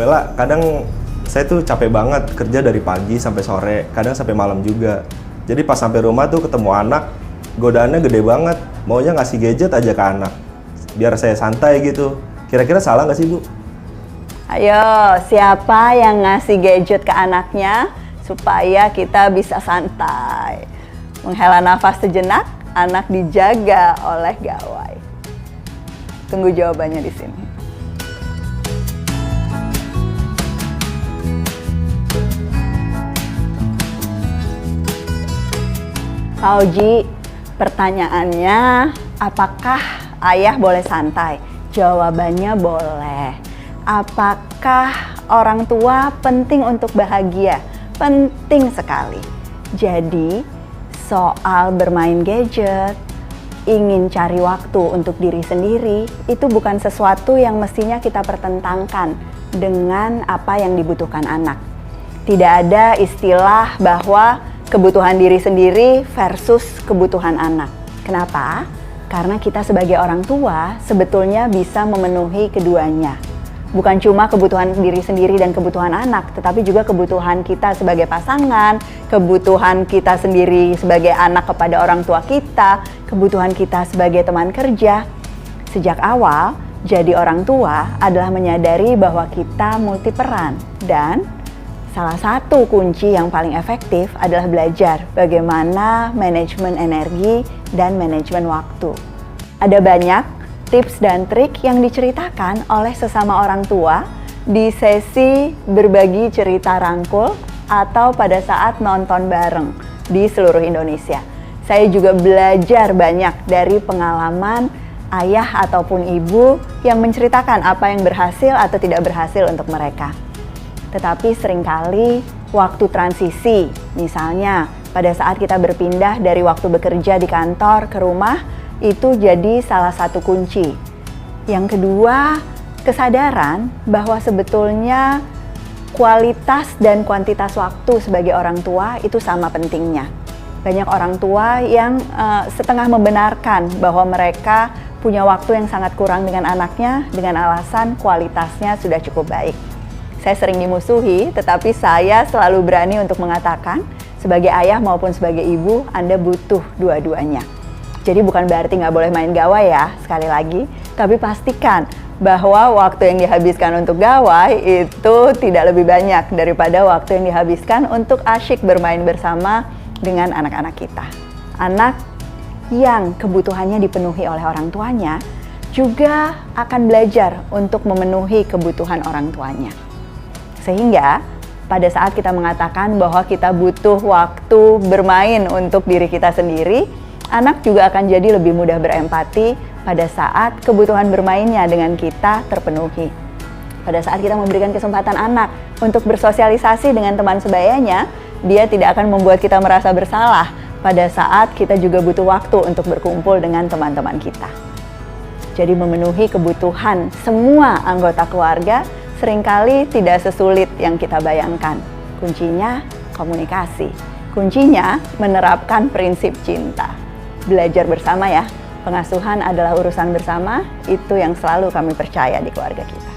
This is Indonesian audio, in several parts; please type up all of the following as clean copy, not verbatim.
Ella, kadang saya tuh capek banget kerja dari pagi sampai sore, kadang sampai malam juga. Jadi pas sampai rumah tuh ketemu anak, godaannya gede banget. Maunya ngasih gadget aja ke anak, biar saya santai gitu. Kira-kira salah nggak sih, Bu? Ayo, siapa yang ngasih gadget ke anaknya supaya kita bisa santai? Menghela nafas sejenak, anak dijaga oleh gawai. Tunggu jawabannya di sini. Fauji, pertanyaannya, apakah ayah boleh santai? Jawabannya boleh. Apakah orang tua penting untuk bahagia? Penting sekali. Jadi, soal bermain gadget, ingin cari waktu untuk diri sendiri, itu bukan sesuatu yang mestinya kita pertentangkan dengan apa yang dibutuhkan anak. Tidak ada istilah bahwa kebutuhan diri sendiri versus kebutuhan anak. Kenapa? Karena kita sebagai orang tua sebetulnya bisa memenuhi keduanya. Bukan cuma kebutuhan diri sendiri dan kebutuhan anak, tetapi juga kebutuhan kita sebagai pasangan, kebutuhan kita sendiri sebagai anak kepada orang tua kita, kebutuhan kita sebagai teman kerja. Sejak awal, jadi orang tua adalah menyadari bahwa kita multiperan dan salah satu kunci yang paling efektif adalah belajar bagaimana manajemen energi dan manajemen waktu. Ada banyak tips dan trik yang diceritakan oleh sesama orang tua di sesi berbagi cerita rangkul atau pada saat nonton bareng di seluruh Indonesia. Saya juga belajar banyak dari pengalaman ayah ataupun ibu yang menceritakan apa yang berhasil atau tidak berhasil untuk mereka. Tetapi seringkali waktu transisi, misalnya pada saat kita berpindah dari waktu bekerja di kantor ke rumah, itu jadi salah satu kunci. Yang kedua, kesadaran bahwa sebetulnya kualitas dan kuantitas waktu sebagai orang tua itu sama pentingnya. Banyak orang tua yang setengah membenarkan bahwa mereka punya waktu yang sangat kurang dengan anaknya dengan alasan kualitasnya sudah cukup baik. Saya sering dimusuhi, tetapi saya selalu berani untuk mengatakan sebagai ayah maupun sebagai ibu, Anda butuh dua-duanya. Jadi bukan berarti nggak boleh main gawai ya, sekali lagi. Tapi pastikan bahwa waktu yang dihabiskan untuk gawai itu tidak lebih banyak daripada waktu yang dihabiskan untuk asyik bermain bersama dengan anak-anak kita. Anak yang kebutuhannya dipenuhi oleh orang tuanya juga akan belajar untuk memenuhi kebutuhan orang tuanya. Sehingga pada saat kita mengatakan bahwa kita butuh waktu bermain untuk diri kita sendiri, anak juga akan jadi lebih mudah berempati pada saat kebutuhan bermainnya dengan kita terpenuhi. Pada saat kita memberikan kesempatan anak untuk bersosialisasi dengan teman sebayanya, dia tidak akan membuat kita merasa bersalah pada saat kita juga butuh waktu untuk berkumpul dengan teman-teman kita. Jadi memenuhi kebutuhan semua anggota keluarga seringkali tidak sesulit yang kita bayangkan. Kuncinya komunikasi. Kuncinya menerapkan prinsip cinta. Belajar bersama ya. Pengasuhan adalah urusan bersama. Itu yang selalu kami percaya di keluarga kita.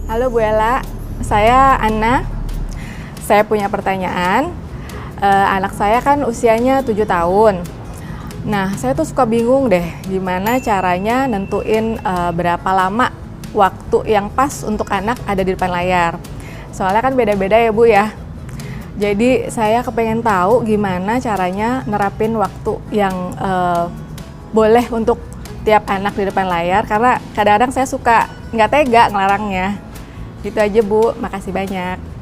Halo Bu Ella, saya Anna. Saya punya pertanyaan, anak saya kan usianya 7 tahun. Nah, saya tuh suka bingung deh gimana caranya nentuin berapa lama waktu yang pas untuk anak ada di depan layar. Soalnya kan beda-beda ya Bu ya. Jadi saya kepengen tahu gimana caranya nerapin waktu yang boleh untuk tiap anak di depan layar. Karena kadang-kadang saya suka nggak tega ngelarangnya. Gitu aja Bu, makasih banyak.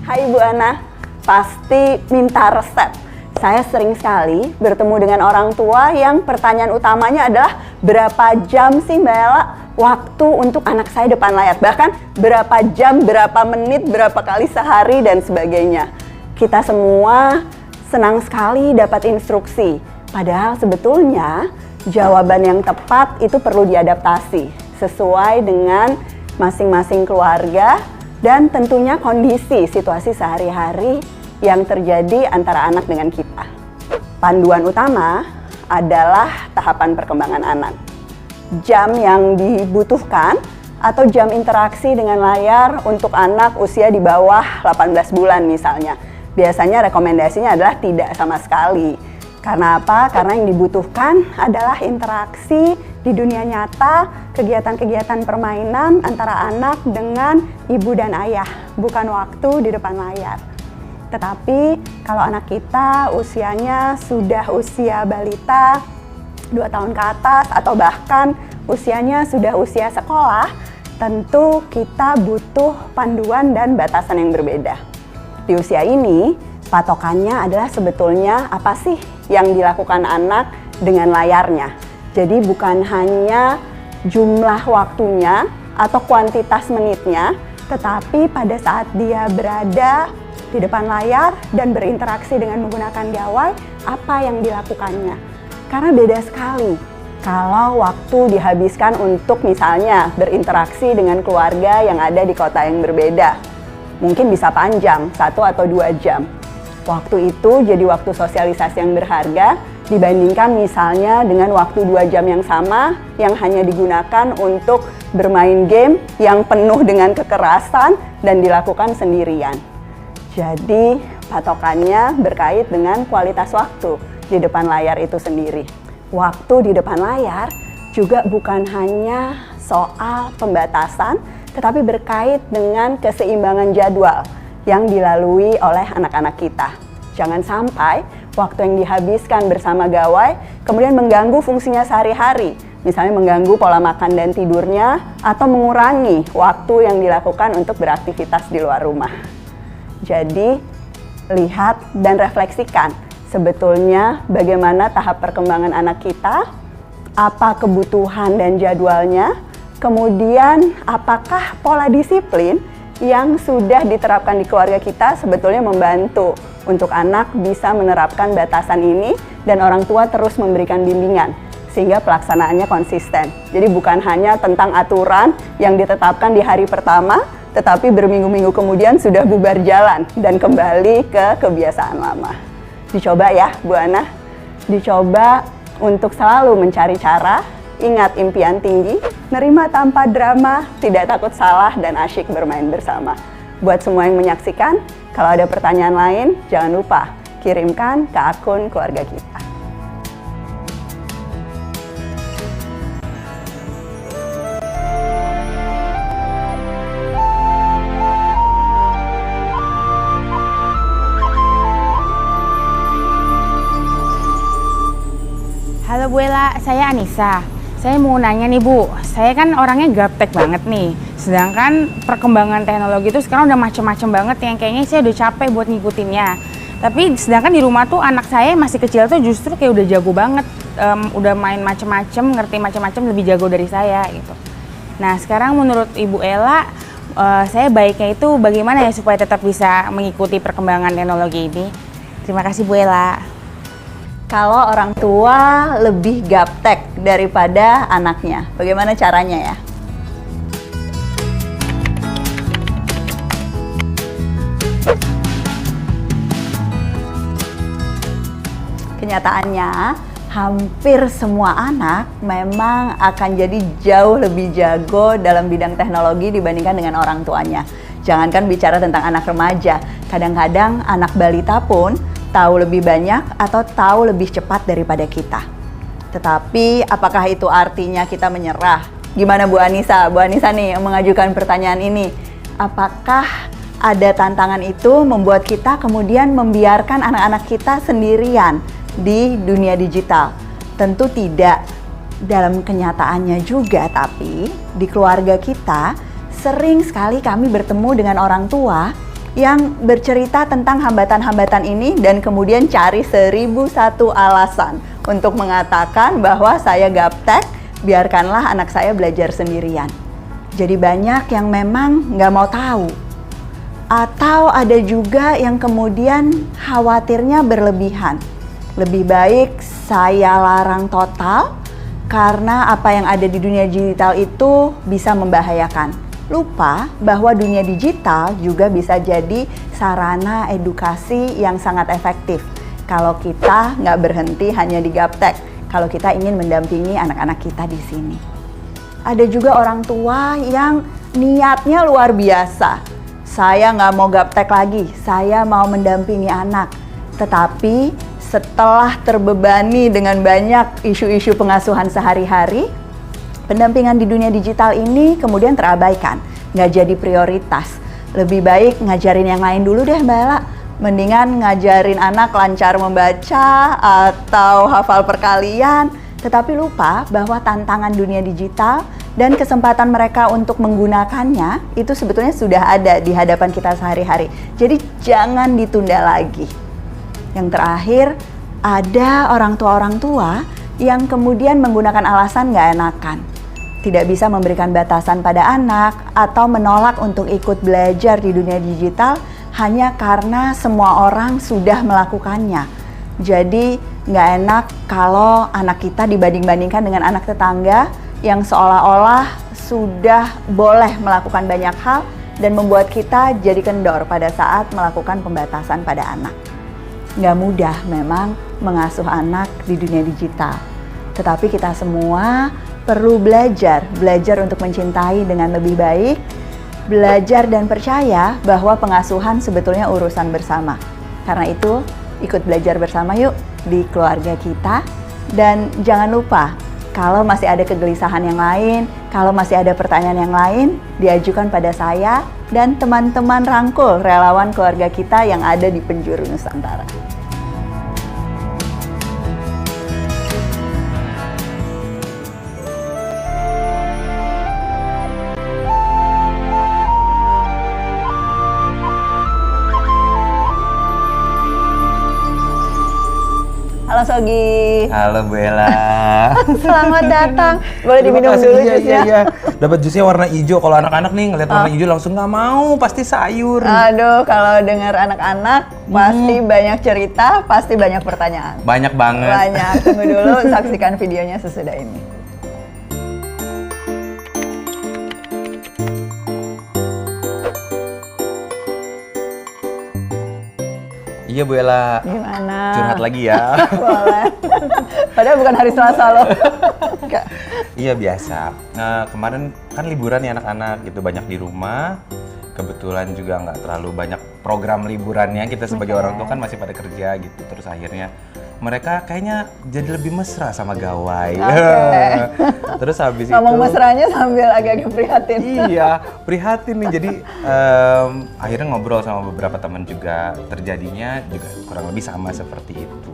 Hai Bu Ana, pasti minta resep. Saya sering sekali bertemu dengan orang tua yang pertanyaan utamanya adalah berapa jam sih Mbak Ella waktu untuk anak saya depan layar. Bahkan berapa jam, berapa menit, berapa kali sehari dan sebagainya. Kita semua senang sekali dapat instruksi. Padahal sebetulnya jawaban yang tepat itu perlu diadaptasi sesuai dengan masing-masing keluarga dan tentunya kondisi situasi sehari-hari yang terjadi antara anak dengan kita. Panduan utama adalah tahapan perkembangan anak. Jam yang dibutuhkan atau jam interaksi dengan layar untuk anak usia di bawah 18 bulan misalnya. Biasanya rekomendasinya adalah tidak sama sekali. Karena apa? Karena yang dibutuhkan adalah interaksi di dunia nyata, kegiatan-kegiatan permainan antara anak dengan ibu dan ayah, bukan waktu di depan layar. Tetapi kalau anak kita usianya sudah usia balita, 2 tahun ke atas, atau bahkan usianya sudah usia sekolah, tentu kita butuh panduan dan batasan yang berbeda. Di usia ini, patokannya adalah sebetulnya apa sih yang dilakukan anak dengan layarnya. Jadi bukan hanya jumlah waktunya atau kuantitas menitnya, tetapi pada saat dia berada di depan layar dan berinteraksi dengan menggunakan gawai, apa yang dilakukannya. Karena beda sekali kalau waktu dihabiskan untuk misalnya berinteraksi dengan keluarga yang ada di kota yang berbeda. Mungkin bisa panjang, 1 atau 2 jam. Waktu itu jadi waktu sosialisasi yang berharga dibandingkan misalnya dengan waktu 2 jam yang sama yang hanya digunakan untuk bermain game yang penuh dengan kekerasan dan dilakukan sendirian. Jadi patokannya berkait dengan kualitas waktu di depan layar itu sendiri. Waktu di depan layar juga bukan hanya soal pembatasan, tetapi berkait dengan keseimbangan jadwal yang dilalui oleh anak-anak kita. Jangan sampai waktu yang dihabiskan bersama gawai kemudian mengganggu fungsinya sehari-hari, misalnya mengganggu pola makan dan tidurnya atau mengurangi waktu yang dilakukan untuk beraktivitas di luar rumah. Jadi, lihat dan refleksikan sebetulnya bagaimana tahap perkembangan anak kita, apa kebutuhan dan jadwalnya, kemudian apakah pola disiplin yang sudah diterapkan di keluarga kita sebetulnya membantu untuk anak bisa menerapkan batasan ini dan orang tua terus memberikan bimbingan sehingga pelaksanaannya konsisten. Jadi bukan hanya tentang aturan yang ditetapkan di hari pertama, tetapi berminggu-minggu kemudian sudah bubar jalan dan kembali ke kebiasaan lama. Dicoba ya Bu Ana, dicoba untuk selalu mencari cara. Ingat impian tinggi, nerima tanpa drama, tidak takut salah, dan asyik bermain bersama. Buat semua yang menyaksikan, kalau ada pertanyaan lain, jangan lupa kirimkan ke akun keluarga kita. Halo Bu Ella, saya Anissa. Saya mau nanya nih Bu, saya kan orangnya gaptek banget nih. Sedangkan perkembangan teknologi itu sekarang udah macem-macem banget yang kayaknya saya udah capek buat ngikutinnya. Tapi sedangkan di rumah tuh anak saya masih kecil tuh justru kayak udah jago banget. Udah main macem-macem, ngerti macem-macem, lebih jago dari saya gitu. Nah sekarang menurut Ibu Ella, saya baiknya itu bagaimana ya supaya tetap bisa mengikuti perkembangan teknologi ini? Terima kasih Bu Ella. Kalau orang tua lebih gaptek daripada anaknya, bagaimana caranya ya? Kenyataannya, hampir semua anak memang akan jadi jauh lebih jago dalam bidang teknologi dibandingkan dengan orang tuanya. Jangankan bicara tentang anak remaja, kadang-kadang anak balita pun tahu lebih banyak atau tahu lebih cepat daripada kita. Tetapi apakah itu artinya kita menyerah? Gimana Bu Anissa? Bu Anissa nih yang mengajukan pertanyaan ini. Apakah ada tantangan itu membuat kita kemudian membiarkan anak-anak kita sendirian di dunia digital? Tentu tidak. Dalam kenyataannya juga, tapi di keluarga kita sering sekali kami bertemu dengan orang tua yang bercerita tentang hambatan-hambatan ini dan kemudian cari 1001 alasan untuk mengatakan bahwa saya gaptek, biarkanlah anak saya belajar sendirian. Jadi banyak yang memang nggak mau tahu. Atau ada juga yang kemudian khawatirnya berlebihan. Lebih baik saya larang total karena apa yang ada di dunia digital itu bisa membahayakan. Lupa bahwa dunia digital juga bisa jadi sarana edukasi yang sangat efektif kalau kita nggak berhenti hanya di gaptek, kalau kita ingin mendampingi anak-anak kita di sini. Ada juga orang tua yang niatnya luar biasa. Saya nggak mau gaptek lagi, saya mau mendampingi anak. Tetapi setelah terbebani dengan banyak isu-isu pengasuhan sehari-hari, pendampingan di dunia digital ini kemudian terabaikan, nggak jadi prioritas. Lebih baik ngajarin yang lain dulu deh Mbak Ella. Mendingan ngajarin anak lancar membaca atau hafal perkalian, tetapi lupa bahwa tantangan dunia digital dan kesempatan mereka untuk menggunakannya itu sebetulnya sudah ada di hadapan kita sehari-hari. Jadi jangan ditunda lagi. Yang terakhir, ada orang tua yang kemudian menggunakan alasan nggak enakan. Tidak bisa memberikan batasan pada anak atau menolak untuk ikut belajar di dunia digital hanya karena semua orang sudah melakukannya. Jadi nggak enak kalau anak kita dibanding-bandingkan dengan anak tetangga yang seolah-olah sudah boleh melakukan banyak hal dan membuat kita jadi kendor pada saat melakukan pembatasan pada anak. Nggak mudah memang mengasuh anak di dunia digital. Tetapi kita semua perlu belajar untuk mencintai dengan lebih baik, belajar dan percaya bahwa pengasuhan sebetulnya urusan bersama. Karena itu, ikut belajar bersama yuk di keluarga kita. Dan jangan lupa, kalau masih ada kegelisahan yang lain, kalau masih ada pertanyaan yang lain, diajukan pada saya dan teman-teman rangkul relawan keluarga kita yang ada di penjuru Nusantara. Halo Sogi. Halo Bu Ella. Selamat datang. Boleh diminum dulu jusnya? Iya. Dapat jusnya warna hijau. Kalau anak-anak nih ngeliat warna hijau langsung nggak mau, pasti sayur. Aduh, kalau dengar anak-anak pasti banyak cerita, pasti banyak pertanyaan. Banyak banget. Banyak. Tunggu dulu, saksikan videonya sesudah ini. Iya Bu Ella. Gimana? Curhat lagi ya. Boleh. Padahal bukan hari Selasa loh. Enggak. Iya biasa. Nah, kemarin kan liburan ya anak-anak gitu, banyak di rumah. Kebetulan juga nggak terlalu banyak program liburannya. Kita sebagai orang tua kan masih pada kerja gitu. Terus akhirnya mereka kayaknya jadi lebih mesra sama gawai. Terus habis itu Ngomong mesranya sambil agak-agak prihatin. Iya, prihatin nih. Jadi akhirnya ngobrol sama beberapa teman juga. Terjadinya juga kurang lebih sama seperti itu.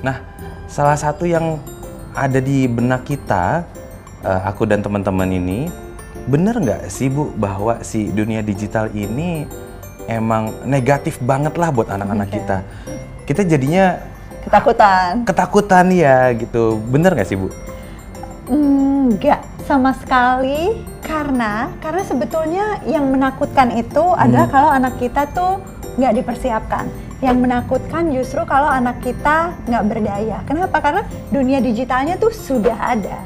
Nah, salah satu yang ada di benak kita, aku dan teman-teman ini, bener nggak sih Bu bahwa si dunia digital ini emang negatif banget lah buat anak-anak kita. Kita jadinya ketakutan ya gitu. Bener nggak sih Bu? Enggak sama sekali, karena sebetulnya yang menakutkan itu adalah kalau anak kita tuh nggak dipersiapkan. Yang menakutkan justru kalau anak kita nggak berdaya. Kenapa? Karena dunia digitalnya tuh sudah ada.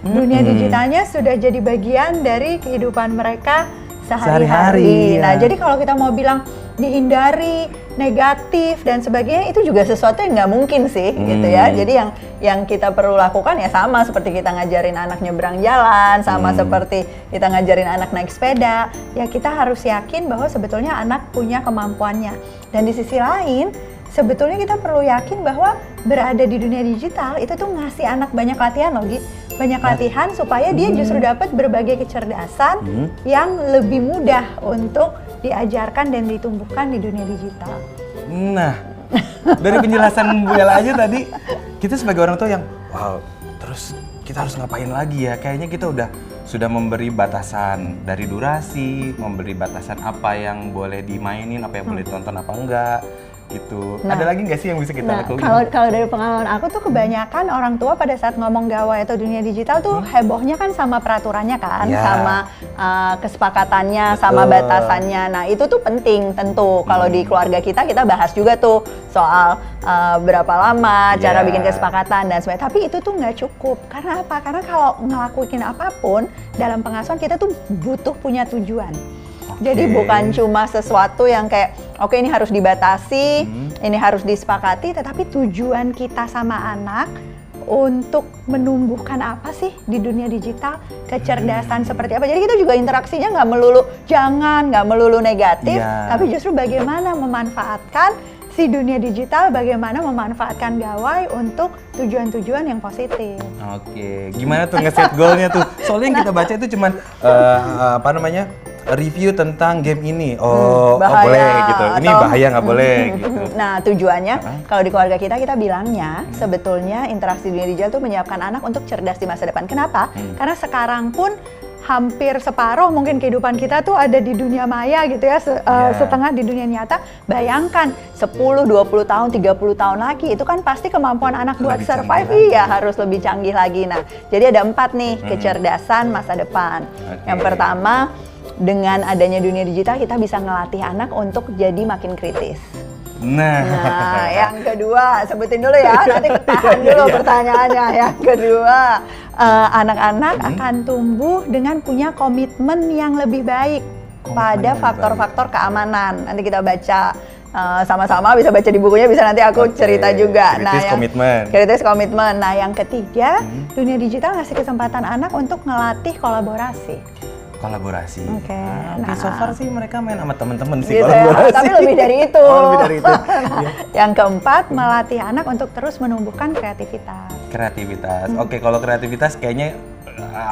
Dunia digitalnya sudah jadi bagian dari kehidupan mereka sehari-hari. Ya. Nah, jadi kalau kita mau bilang dihindari, negatif dan sebagainya, itu juga sesuatu yang nggak mungkin sih, gitu ya. Jadi yang kita perlu lakukan ya sama seperti kita ngajarin anak nyebrang jalan, sama seperti kita ngajarin anak naik sepeda. Ya kita harus yakin bahwa sebetulnya anak punya kemampuannya. Dan di sisi lain, sebetulnya kita perlu yakin bahwa berada di dunia digital itu tuh ngasih anak banyak latihan loh, Gi. Banyak latihan supaya dia justru dapat berbagai kecerdasan yang lebih mudah untuk diajarkan dan ditumbuhkan di dunia digital. Nah, dari penjelasan Bu Ella aja tadi, kita sebagai orang tua yang, wow, terus kita harus ngapain lagi ya? Kayaknya kita sudah memberi batasan dari durasi, memberi batasan apa yang boleh dimainin, apa yang boleh ditonton, apa enggak. gitu. Nah. Ada lagi nggak sih yang bisa kita Nah, lakukan? kalau dari pengalaman aku tuh kebanyakan orang tua pada saat ngomong gawai atau dunia digital tuh hebohnya kan sama peraturannya kan, Ya. sama kesepakatannya, sama Betul. batasannya. Nah itu tuh penting tentu. Kalau di keluarga kita bahas juga tuh soal berapa lama, cara Ya. bikin kesepakatan dan sebagainya. Tapi itu tuh nggak cukup. Karena apa? Karena kalau ngelakuin apapun dalam pengasuhan kita tuh butuh punya tujuan. Jadi bukan cuma sesuatu yang kayak oke ini harus dibatasi, ini harus disepakati, tetapi tujuan kita sama anak untuk menumbuhkan apa sih di dunia digital, kecerdasan seperti apa. Jadi kita juga interaksinya nggak melulu negatif, Iya. tapi justru bagaimana memanfaatkan si dunia digital, bagaimana memanfaatkan gawai untuk tujuan-tujuan yang positif. Oke, gimana tuh nge-set goalnya tuh? Soalnya yang kita baca itu cuman apa namanya, review tentang game ini. Oh, bahaya, boleh gitu. Ini atau- bahaya nggak boleh gitu. Nah tujuannya kalau di keluarga kita bilangnya sebetulnya interaksi dunia digital tuh menyiapkan anak untuk cerdas di masa depan. Kenapa? Karena sekarang pun hampir separuh mungkin kehidupan kita tuh ada di dunia maya gitu ya, setengah di dunia nyata. Bayangkan 10, 20 tahun, 30 tahun lagi itu kan pasti kemampuan anak buat Lebih survive canggih iya harus lebih canggih lagi. Nah jadi ada 4 nih kecerdasan masa depan. Oke. Yang pertama, dengan adanya dunia digital kita bisa ngelatih anak untuk jadi makin kritis. Nah, Nah, yang kedua, sebutin dulu ya, nanti tahan dulu pertanyaannya. Yang kedua, anak-anak akan tumbuh dengan punya komitmen yang lebih baik pada faktor-faktor keamanan. Nanti kita baca sama-sama, bisa baca di bukunya, bisa nanti aku Oke, cerita juga. kritis komitmen. Kritis komitmen. Nah, yang ketiga, dunia digital ngasih kesempatan anak untuk ngelatih kolaborasi. kolaborasi. Oke, Oke, nah. so far sih mereka main sama temen-temen sih Gitu ya, kolaborasi. tapi lebih dari itu. Oh, lebih dari itu. Iya. Yang keempat, melatih anak untuk terus menumbuhkan kreativitas. Kreativitas. Oke, kalau kreativitas kayaknya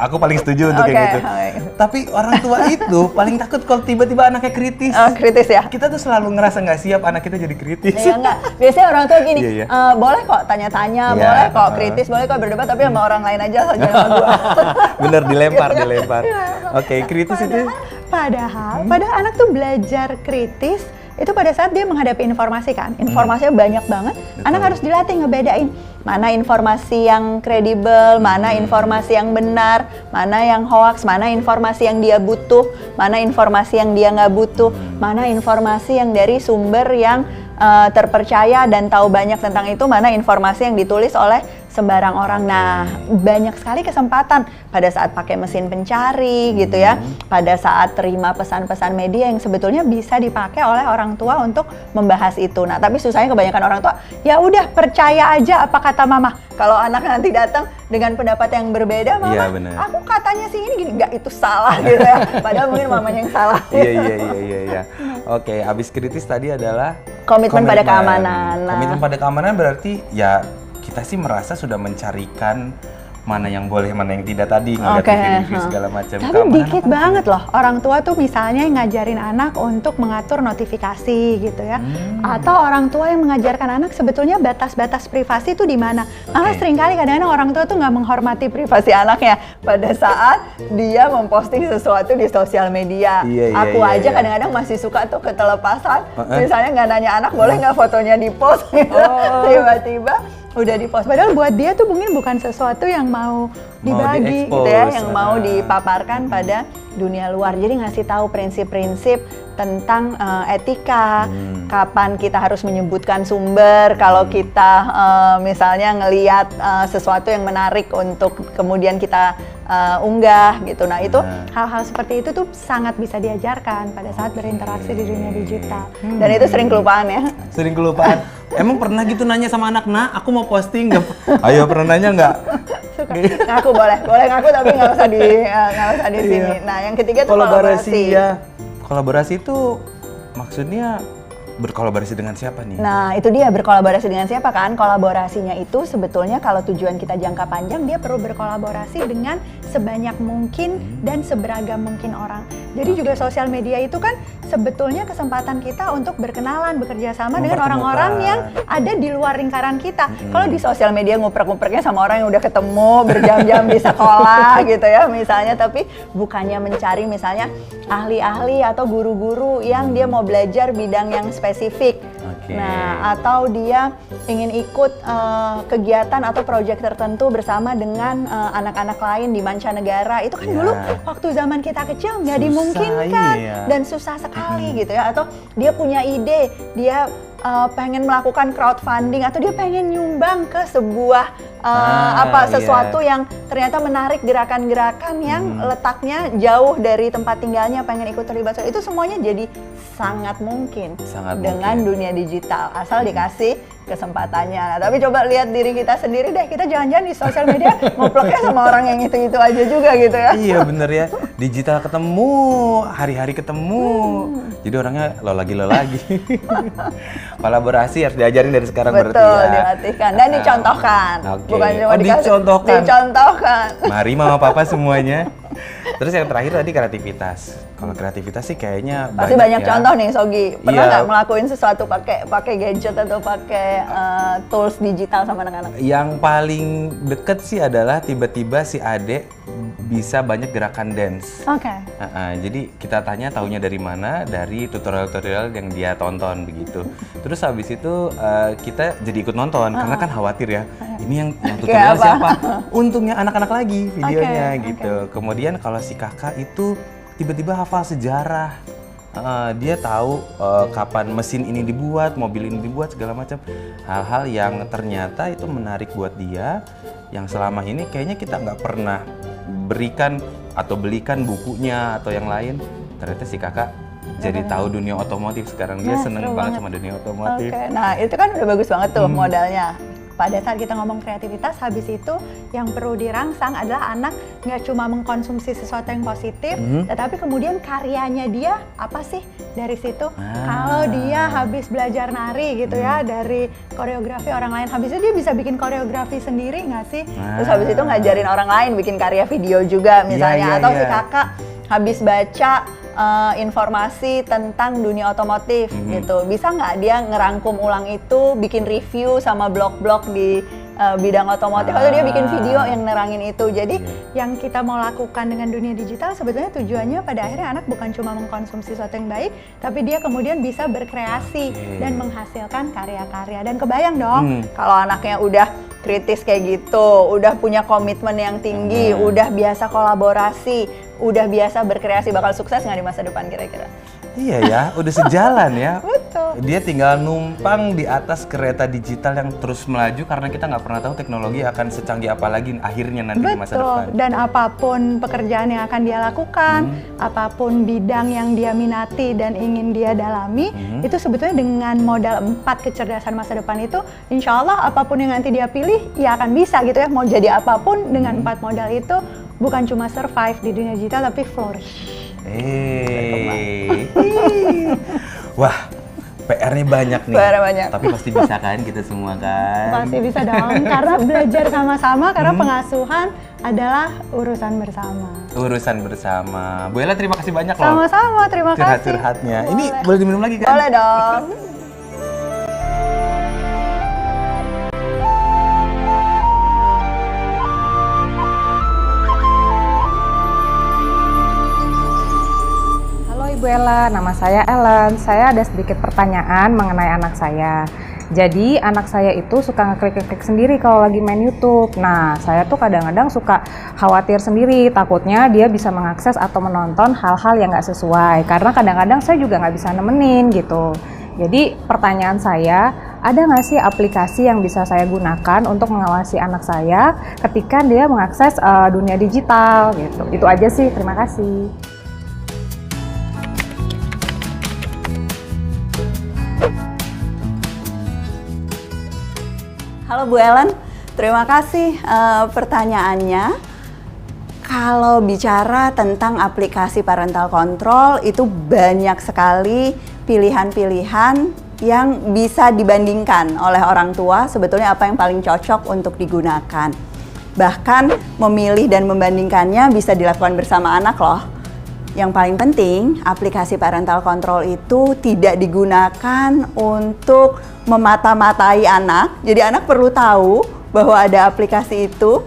aku paling setuju untuk Oke, kayak gitu. oke. Tapi orang tua itu paling takut kalau tiba-tiba anaknya kritis. Oh, kritis ya? Kita tuh selalu ngerasa nggak siap anak kita jadi kritis. Iya enggak. Biasanya orang tua gini, Iya, iya. boleh kok tanya-tanya, Iya, boleh kok kritis, boleh kok berdebat, tapi sama orang lain aja, jangan sama gua. Bener, dilempar. Iya. Oke, kritis itu. Padahal anak tuh belajar kritis itu pada saat dia menghadapi informasi kan. Informasinya banyak banget. Anak harus dilatih ngebedain mana informasi yang kredibel, mana informasi yang benar, mana yang hoax, mana informasi yang dia butuh, mana informasi yang dia nggak butuh, mana informasi yang dari sumber yang terpercaya dan tahu banyak tentang itu, mana informasi yang ditulis oleh sembarang orang. Nah, banyak sekali kesempatan pada saat pakai mesin pencari gitu ya, pada saat terima pesan-pesan media yang sebetulnya bisa dipakai oleh orang tua untuk membahas itu. Nah, tapi susahnya kebanyakan orang tua, ya udah percaya aja apa kata mama. Kalau anak nanti datang dengan pendapat yang berbeda, mama, Iya, bener. aku katanya sih ini gini, enggak itu salah gitu ya. Padahal mungkin mamanya yang salah. Iya. Oke, abis kritis tadi adalah Komitmen pada keamanan. Nah. Komitmen pada keamanan berarti ya kita sih merasa sudah mencarikan mana yang boleh, mana yang tidak tadi, ngeliat Oke, review segala macam. Tapi Keamanan dikit apa? banget loh orang tua tuh misalnya ngajarin anak untuk mengatur notifikasi gitu ya. Atau orang tua yang mengajarkan anak sebetulnya batas-batas privasi itu di mana. Malah seringkali kadang-kadang orang tua tuh nggak menghormati privasi anaknya pada saat dia memposting sesuatu di sosial media. Aku aja kadang-kadang masih suka tuh ketelepasan. Misalnya nggak nanya anak boleh nggak fotonya di post gitu. Tiba-tiba udah di-post. Padahal buat dia tuh mungkin bukan sesuatu yang mau dibagi gitu ya, yang mau dipaparkan pada dunia luar. Jadi ngasih tahu prinsip-prinsip tentang etika, kapan kita harus menyebutkan sumber, kalau kita misalnya ngelihat sesuatu yang menarik untuk kemudian kita unggah gitu. Nah itu hal-hal seperti itu tuh sangat bisa diajarkan pada saat berinteraksi di dunia digital. Dan itu sering kelupaan ya. Sering kelupaan. Emang pernah gitu nanya sama anak, nah aku mau posting nggak? Ayo pernah nanya nggak? Suka. Ngaku boleh ngaku tapi nggak usah di sini. Nah yang ketiga tuh kolaborasi. Ya. Kolaborasi itu maksudnya berkolaborasi dengan siapa nih? Nah itu dia, berkolaborasi dengan siapa kan? Kolaborasinya itu sebetulnya kalau tujuan kita jangka panjang, dia perlu berkolaborasi dengan sebanyak mungkin dan seberagam mungkin orang. Jadi juga sosial media itu kan sebetulnya kesempatan kita untuk berkenalan, bekerja sama dengan orang-orang yang ada di luar lingkaran kita. Kalau di sosial media nguprek-ngupreknya sama orang yang udah ketemu berjam-jam di sekolah gitu ya misalnya, tapi bukannya mencari misalnya ahli-ahli atau guru-guru yang dia mau belajar bidang yang spesifik. Oke. Nah, atau dia ingin ikut kegiatan atau proyek tertentu bersama dengan anak-anak lain di mancanegara. Itu kan Iya. dulu waktu zaman kita kecil nggak Susah, dimungkinkan iya. dan susah sekali gitu ya. Atau dia punya ide, dia pengen melakukan crowdfunding atau dia pengen nyumbang ke sebuah sesuatu yang ternyata menarik gerakan-gerakan yang letaknya jauh dari tempat tinggalnya, pengen ikut terlibat. Itu semuanya jadi sangat mungkin dengan dunia digital asal dikasih kesempatannya. Nah, tapi coba lihat diri kita sendiri deh, kita jangan-jangan di sosial media ngoploknya sama orang yang itu-itu aja juga gitu ya. Iya bener ya, digital ketemu, hari-hari ketemu, jadi orangnya lo lagi. Kolaborasi harus diajarin dari sekarang berarti ya. Betul, dilatihkan dan dicontohkan. Oke. Bukan cuma dikasih, dicontohkan. dicontohkan. Mari mama papa semuanya. Terus yang terakhir tadi kreativitas. Kalau kreativitas sih kayaknya Pasti banyak ya. contoh nih Sogi. Pernah Iya. nggak ngelakuin sesuatu pakai gadget atau pakai tools digital sama anak-anak? Yang paling deket sih adalah tiba-tiba si Ade bisa banyak gerakan dance. Oke. Jadi kita tanya taunya dari mana, dari tutorial-tutorial yang dia tonton begitu. Terus habis itu kita jadi ikut nonton karena kan khawatir ya. Ini yang tutorial apa? siapa? Untungnya anak-anak lagi videonya Oke, gitu. Kemudian kalau si kakak itu tiba-tiba hafal sejarah. Dia tahu kapan mesin ini dibuat, mobil ini dibuat, segala macam. Hal-hal yang ternyata itu menarik buat dia, yang selama ini kayaknya kita nggak pernah berikan atau belikan bukunya atau yang lain. Ternyata si kakak jadi tahu dunia otomotif sekarang. Dia seneng banget sama dunia otomotif. Oke, nah itu kan udah bagus banget tuh modalnya. Pada saat kita ngomong kreativitas, habis itu yang perlu dirangsang adalah anak nggak cuma mengkonsumsi sesuatu yang positif, tetapi kemudian karyanya dia apa sih dari situ? Kalau dia habis belajar nari gitu ya, dari koreografi orang lain, habis itu dia bisa bikin koreografi sendiri nggak sih? Terus habis itu ngajarin orang lain bikin karya video juga misalnya, atau si kakak habis baca informasi tentang dunia otomotif gitu. Bisa nggak dia ngerangkum ulang itu, bikin review sama blog-blog di bidang otomotif, atau dia bikin video yang nerangin itu. Jadi yang kita mau lakukan dengan dunia digital sebetulnya tujuannya pada akhirnya anak bukan cuma mengkonsumsi sesuatu yang baik, tapi dia kemudian bisa berkreasi dan menghasilkan karya-karya. Dan kebayang dong kalau anaknya udah kritis kayak gitu, udah punya komitmen yang tinggi, udah biasa kolaborasi, udah biasa berkreasi, bakal sukses nggak di masa depan kira-kira? Iya ya, udah sejalan ya. Betul. Dia tinggal numpang di atas kereta digital yang terus melaju karena kita nggak pernah tahu teknologi akan secanggih apa lagi akhirnya nanti di masa depan. Dan apapun pekerjaan yang akan dia lakukan, apapun bidang yang dia minati dan ingin dia dalami, itu sebetulnya dengan modal 4 kecerdasan masa depan itu, insya Allah apapun yang nanti dia pilih, ya akan bisa gitu ya. Mau jadi apapun dengan 4 modal itu, bukan cuma survive di dunia digital, tapi flourish. Wah, PR-nya banyak nih. PR-nya banyak. Tapi pasti bisa kan kita semua kan? Pasti bisa dong, karena belajar sama-sama, karena pengasuhan adalah urusan bersama. Urusan bersama. Bu Ella terima kasih banyak loh. Sama-sama, terima kasih. Curhat-curhatnya. Ini boleh diminum lagi kan? Boleh dong. Ibu Ella, nama saya Ellen. Saya ada sedikit pertanyaan mengenai anak saya. Jadi anak saya itu suka ngeklik-klik sendiri kalau lagi main YouTube. Nah, saya tuh kadang-kadang suka khawatir sendiri, takutnya dia bisa mengakses atau menonton hal-hal yang nggak sesuai. Karena kadang-kadang saya juga nggak bisa nemenin gitu. Jadi pertanyaan saya, ada nggak sih aplikasi yang bisa saya gunakan untuk mengawasi anak saya ketika dia mengakses dunia digital gitu? Itu aja sih, terima kasih. Halo Bu Ellen, terima kasih pertanyaannya. Kalau bicara tentang aplikasi parental control, itu banyak sekali pilihan-pilihan yang bisa dibandingkan oleh orang tua sebetulnya apa yang paling cocok untuk digunakan. Bahkan memilih dan membandingkannya bisa dilakukan bersama anak loh. Yang paling penting, aplikasi parental control itu tidak digunakan untuk memata-matai anak. Jadi anak perlu tahu bahwa ada aplikasi itu,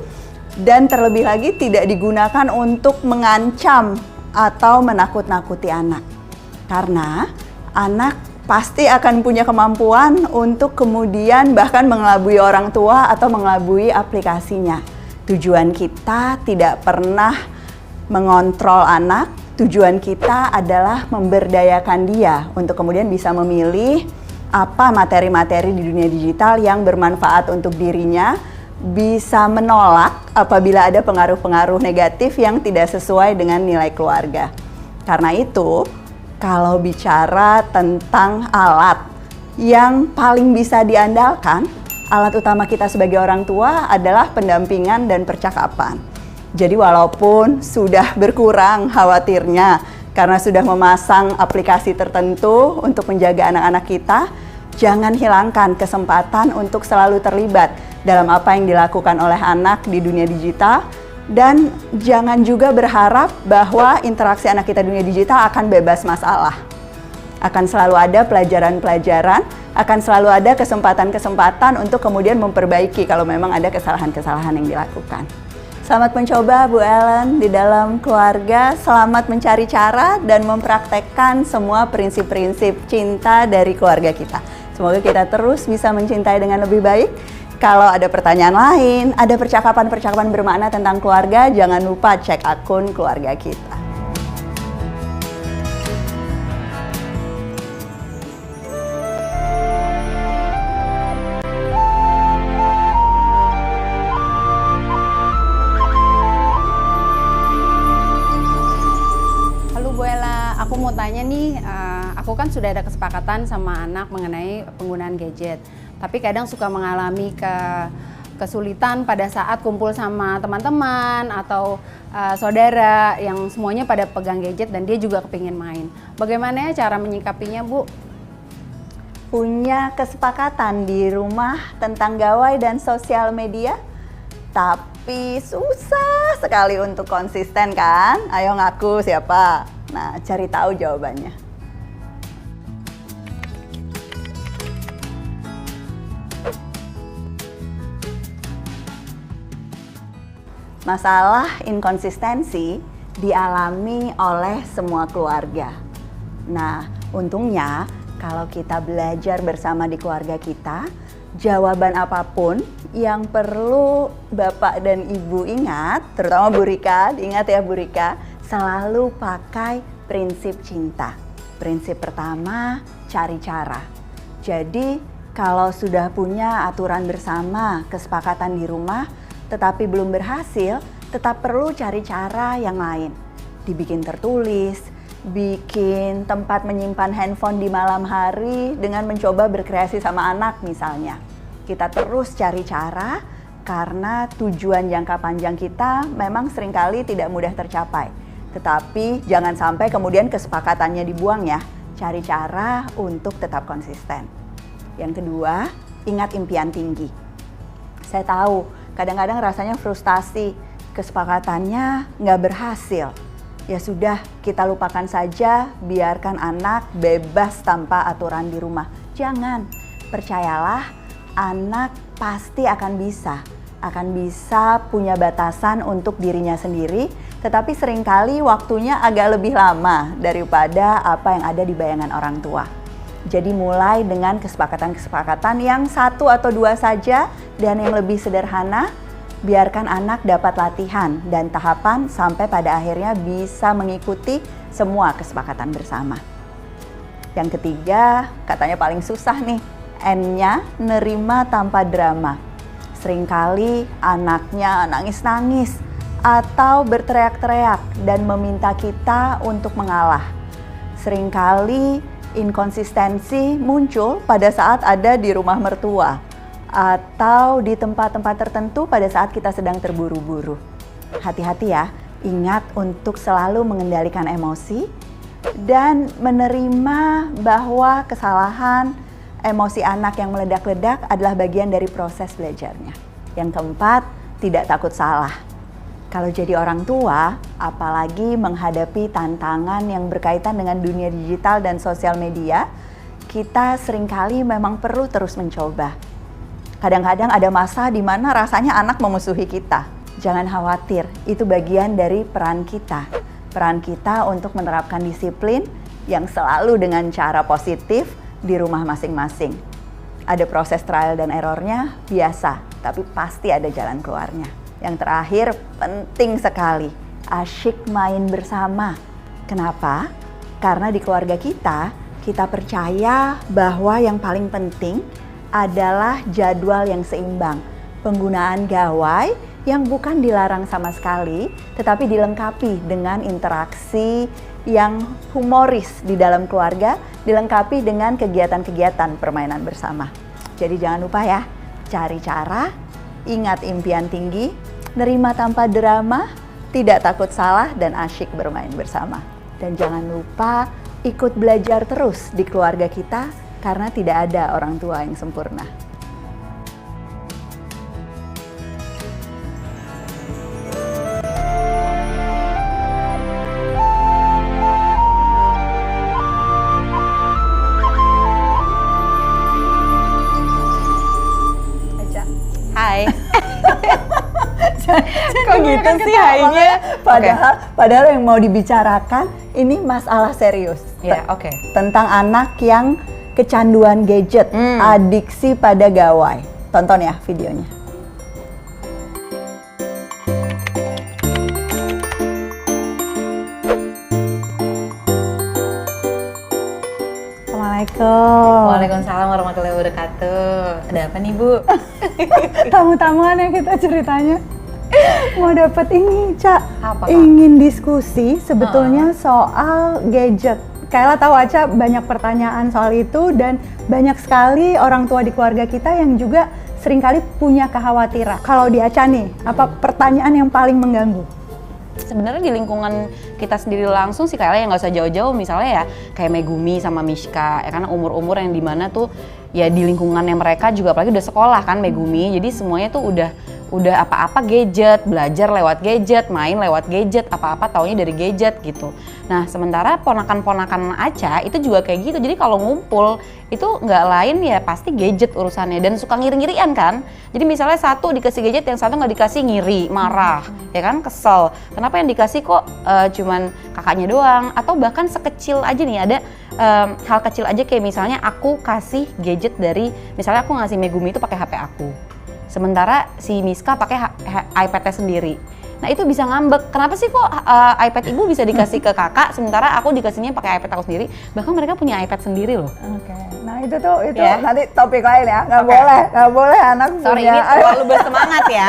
dan terlebih lagi tidak digunakan untuk mengancam atau menakut-nakuti anak. Karena anak pasti akan punya kemampuan untuk kemudian bahkan mengelabui orang tua atau mengelabui aplikasinya. Tujuan kita tidak pernah mengontrol anak, tujuan kita adalah memberdayakan dia untuk kemudian bisa memilih apa materi-materi di dunia digital yang bermanfaat untuk dirinya, bisa menolak apabila ada pengaruh-pengaruh negatif yang tidak sesuai dengan nilai keluarga. Karena itu, kalau bicara tentang alat yang paling bisa diandalkan, alat utama kita sebagai orang tua adalah pendampingan dan percakapan. Jadi walaupun sudah berkurang khawatirnya karena sudah memasang aplikasi tertentu untuk menjaga anak-anak kita, jangan hilangkan kesempatan untuk selalu terlibat dalam apa yang dilakukan oleh anak di dunia digital. Dan jangan juga berharap bahwa interaksi anak kita di dunia digital akan bebas masalah. Akan selalu ada pelajaran-pelajaran, akan selalu ada kesempatan-kesempatan untuk kemudian memperbaiki kalau memang ada kesalahan-kesalahan yang dilakukan. Selamat mencoba Bu Ellen di dalam keluarga, selamat mencari cara dan mempraktekkan semua prinsip-prinsip cinta dari keluarga kita. Semoga kita terus bisa mencintai dengan lebih baik. Kalau ada pertanyaan lain, ada percakapan-percakapan bermakna tentang keluarga, jangan lupa cek akun keluarga kita. Halo Bu Ella, aku mau tanya nih, aku kan sudah ada kesepakatan sama anak mengenai penggunaan gadget. Tapi kadang suka mengalami kesulitan pada saat kumpul sama teman-teman atau saudara yang semuanya pada pegang gadget dan dia juga kepingin main. Bagaimana ya cara menyikapinya, Bu? Punya kesepakatan di rumah tentang gawai dan sosial media, tapi susah sekali untuk konsisten kan? Ayo ngaku siapa? Nah, cari tahu jawabannya. Masalah inkonsistensi dialami oleh semua keluarga. Nah, untungnya kalau kita belajar bersama di keluarga kita, jawaban apapun yang perlu Bapak dan Ibu ingat, terutama Bu Rika, ingat ya Bu Rika, selalu pakai prinsip cinta. Prinsip pertama, cari cara. Jadi, kalau sudah punya aturan bersama, kesepakatan di rumah, tetapi belum berhasil, tetap perlu cari cara yang lain. Dibikin tertulis, bikin tempat menyimpan handphone di malam hari dengan mencoba berkreasi sama anak misalnya. Kita terus cari cara karena tujuan jangka panjang kita memang seringkali tidak mudah tercapai. Tetapi jangan sampai kemudian kesepakatannya dibuang ya. Cari cara untuk tetap konsisten. Yang kedua, ingat impian tinggi. Saya tahu kadang-kadang rasanya frustasi, kesepakatannya nggak berhasil. Ya sudah, kita lupakan saja, biarkan anak bebas tanpa aturan di rumah. Jangan, percayalah, anak pasti akan bisa punya batasan untuk dirinya sendiri, tetapi seringkali waktunya agak lebih lama daripada apa yang ada di bayangan orang tua. Jadi mulai dengan kesepakatan-kesepakatan yang 1 atau 2 saja dan yang lebih sederhana, biarkan anak dapat latihan dan tahapan sampai pada akhirnya bisa mengikuti semua kesepakatan bersama. Yang ketiga, katanya paling susah nih, N-nya nerima tanpa drama. Seringkali anaknya nangis-nangis atau berteriak-teriak dan meminta kita untuk mengalah. Seringkali inkonsistensi muncul pada saat ada di rumah mertua atau di tempat-tempat tertentu pada saat kita sedang terburu-buru. Hati-hati ya, ingat untuk selalu mengendalikan emosi dan menerima bahwa kesalahan emosi anak yang meledak-ledak adalah bagian dari proses belajarnya. Yang keempat, tidak takut salah. Kalau jadi orang tua, apalagi menghadapi tantangan yang berkaitan dengan dunia digital dan sosial media, kita seringkali memang perlu terus mencoba. Kadang-kadang ada masa di mana rasanya anak memusuhi kita. Jangan khawatir, itu bagian dari peran kita. Peran kita untuk menerapkan disiplin yang selalu dengan cara positif di rumah masing-masing. Ada proses trial dan errornya biasa, tapi pasti ada jalan keluarnya. Yang terakhir penting sekali, asyik main bersama. Kenapa? Karena di keluarga kita percaya bahwa yang paling penting adalah jadwal yang seimbang. Penggunaan gawai yang bukan dilarang sama sekali, tetapi dilengkapi dengan interaksi yang humoris di dalam keluarga, dilengkapi dengan kegiatan-kegiatan permainan bersama. Jadi jangan lupa ya, cari cara, ingat impian tinggi, nerima tanpa drama, tidak takut salah, dan asyik bermain bersama. Dan jangan lupa ikut belajar terus di keluarga kita, karena tidak ada orang tua yang sempurna. Hai. Kok gitu sih hainya? Padahal yang mau dibicarakan ini masalah serius. Ya, oke. Tentang anak yang kecanduan gadget, adiksi pada gawai. Tonton ya videonya. Assalamualaikum. Waalaikumsalam warahmatullahi wabarakatuh. Ada apa nih, Bu? Tamu-tamuan ya kita ceritanya. Mau dapat ini, Ca. Apa, Kak? Ingin diskusi sebetulnya soal gadget. Kayla tahu Aca banyak pertanyaan soal itu, dan banyak sekali orang tua di keluarga kita yang juga seringkali punya kekhawatiran. Kalau di Aca nih, apa pertanyaan yang paling mengganggu? Sebenarnya di lingkungan kita sendiri langsung sih kayaknya nggak usah jauh-jauh, misalnya ya kayak Megumi sama Mishka, ya karena umur-umur yang dimana tuh ya di lingkungannya mereka juga apalagi udah sekolah kan Megumi, jadi semuanya tuh udah apa-apa gadget, belajar lewat gadget, main lewat gadget, apa-apa taunya dari gadget gitu. Nah sementara ponakan-ponakan Aca itu juga kayak gitu, jadi kalau ngumpul itu nggak lain ya pasti gadget urusannya, dan suka ngiri-ngirian kan. Jadi misalnya satu dikasih gadget, yang satu nggak dikasih, ngiri, marah, ya kan, kesel. Kenapa yang dikasih kok cuman kakaknya doang? Atau bahkan sekecil aja nih, ada hal kecil aja kayak misalnya aku kasih gadget dari, misalnya aku ngasih Megumi itu pakai HP aku. Sementara si Miska pakai iPad-nya sendiri. Nah itu bisa ngambek, kenapa sih kok iPad ibu bisa dikasih ke kakak, sementara aku dikasihnya pakai iPad aku sendiri. Bahkan mereka punya iPad sendiri loh. Oke, nah itu Ya. nanti topik lain ya. Nggak boleh anak Sorry, punya ini terlalu bersemangat ya.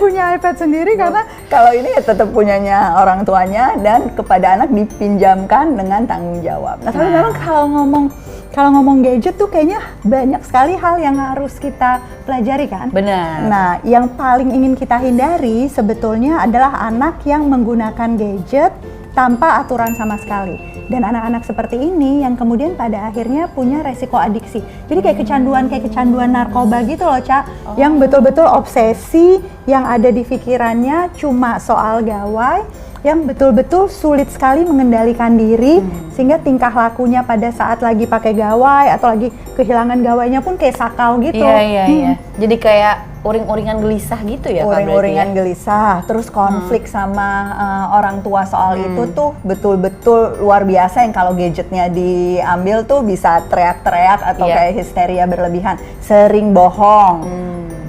punya iPad sendiri, karena kalau ini ya tetap punyanya orang tuanya dan kepada anak dipinjamkan dengan tanggung jawab. Nah, tapi memang kalau ngomong gadget tuh kayaknya banyak sekali hal yang harus kita pelajari kan? Benar. Nah, yang paling ingin kita hindari sebetulnya adalah anak yang menggunakan gadget tanpa aturan sama sekali. Dan anak-anak seperti ini yang kemudian pada akhirnya punya resiko adiksi. Jadi kayak kecanduan narkoba gitu loh, Ca. Yang betul-betul obsesi yang ada di pikirannya cuma soal gawai, yang betul-betul sulit sekali mengendalikan diri, sehingga tingkah lakunya pada saat lagi pakai gawai atau lagi kehilangan gawainya pun kayak sakau gitu. Iya. Jadi kayak uring-uringan gelisah gitu ya, Kak, berarti Uring-uringan ya? gelisah, terus konflik sama orang tua soal itu tuh betul-betul luar biasa, yang kalau gadgetnya diambil tuh bisa teriak-teriak atau Iya. kayak histeria berlebihan, sering bohong.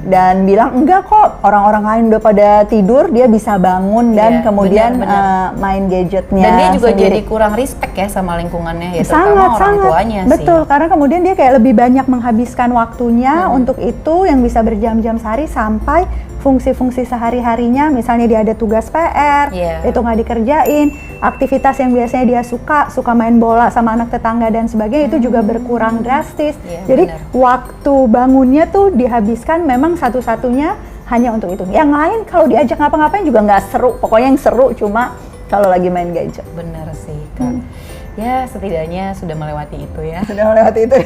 Dan bilang enggak kok, orang-orang lain udah pada tidur, dia bisa bangun dan Iya, kemudian benar. main gadgetnya Dan dia juga sendiri. jadi kurang respect ya sama lingkungannya ya, terutama orang Sangat, tuanya betul, sih. karena kemudian dia kayak lebih banyak menghabiskan waktunya untuk itu, yang bisa berjam-jam sehari, sampai fungsi-fungsi sehari-harinya, misalnya dia ada tugas PR, Iya. itu nggak dikerjain, aktivitas yang biasanya dia suka main bola sama anak tetangga dan sebagainya, itu juga berkurang drastis. Iya, Jadi benar. waktu bangunnya tuh dihabiskan memang satu-satunya hanya untuk itu. Yang lain kalau diajak ngapa-ngapain juga nggak seru, pokoknya yang seru cuma kalau lagi main gadget. Bener sih, Kak. Ya setidaknya sudah melewati itu ya. Sudah melewati itu.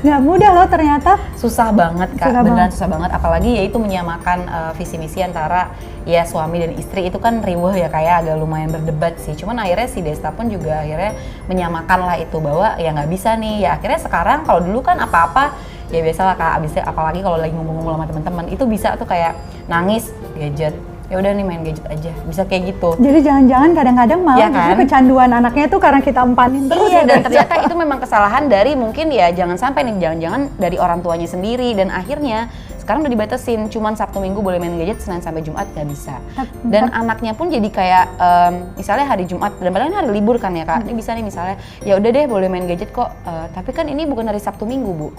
Nggak mudah loh ternyata. Susah banget, Kak, Susah beneran banget. susah banget. Apalagi ya itu menyamakan visi misi antara ya suami dan istri, itu kan riweh ya, kayak agak lumayan berdebat sih. Cuman akhirnya si Desta pun juga akhirnya menyamakan lah itu, bahwa ya nggak bisa nih. Ya akhirnya sekarang, kalau dulu kan apa-apa ya biasalah Kak, abisnya apalagi kalau lagi ngomong-ngomong sama teman-teman itu bisa tuh kayak nangis gadget, ya udah nih main gadget aja, bisa kayak gitu. Jadi jangan-jangan kadang-kadang malah Iya justru kan? kecanduan anaknya itu karena kita empanin terus. Iya, ya, dan guys. ternyata itu memang kesalahan dari mungkin ya jangan sampai nih, jangan-jangan dari orang tuanya sendiri, dan akhirnya sekarang udah dibatasin, cuman Sabtu Minggu boleh main gadget, Senin sampai Jumat nggak bisa. Dan anaknya pun jadi kayak misalnya hari Jumat, dan padahal ini hari libur kan ya Kak, ini bisa nih misalnya, ya udah deh boleh main gadget kok, tapi kan ini bukan hari Sabtu Minggu Bu.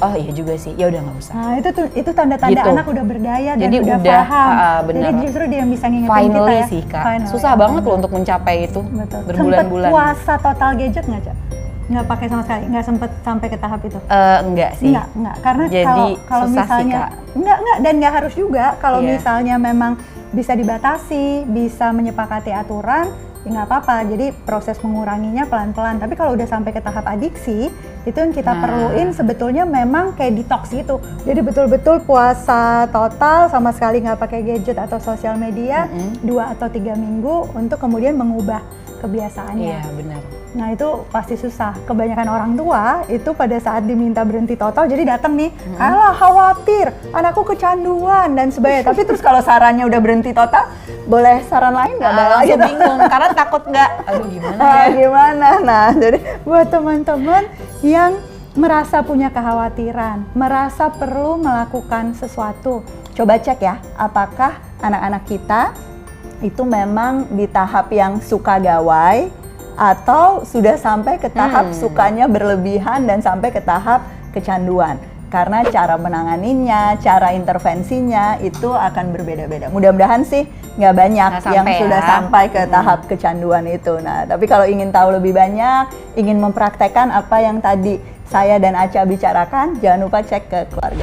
Oh iya juga sih, ya udah nggak usah. Nah itu tanda-tanda Gitu. anak udah berdaya dan Jadi udah udah, paham. bener. Jadi justru dia yang bisa ngingetin kita Finally ya. sih Kak, Finally. susah banget loh untuk mencapai itu, Betul. berbulan-bulan. Sempet puasa total gadget nggak, Cak? Nggak pakai sama sekali, nggak sempet sampai ke tahap itu? Enggak sih. Enggak, karena Jadi kalau susah sih, misalnya Kak. enggak dan nggak harus juga kalau Iya. misalnya memang bisa dibatasi, bisa menyepakati aturan, ya nggak apa-apa. Jadi proses menguranginya pelan-pelan. Tapi kalau udah sampai ke tahap adiksi, itu yang kita perluin sebetulnya memang kayak detox gitu. Jadi betul-betul puasa total, sama sekali nggak pakai gadget atau sosial media 2 atau 3 minggu untuk kemudian mengubah kebiasaannya. Iya benar. Nah itu pasti susah. Kebanyakan orang tua itu pada saat diminta berhenti total, jadi datang nih, alah khawatir, anakku kecanduan dan sebagainya. Tapi terus kalau sarannya udah berhenti total, boleh saran lain nggak? Langsung bingung karena takut nggak, aduh gimana Ah, ya. gimana? Nah, jadi buat teman-teman yang merasa punya kekhawatiran, merasa perlu melakukan sesuatu, coba cek ya, apakah anak-anak kita itu memang di tahap yang suka gawai atau sudah sampai ke tahap sukanya berlebihan dan sampai ke tahap kecanduan. Karena cara menanganinya, cara intervensinya itu akan berbeda-beda. Mudah-mudahan sih nggak banyak Nggak yang sampai sudah ya. sampai ke tahap kecanduan itu. Nah, tapi kalau ingin tahu lebih banyak, ingin mempraktekkan apa yang tadi saya dan Aca bicarakan, jangan lupa cek ke keluarga.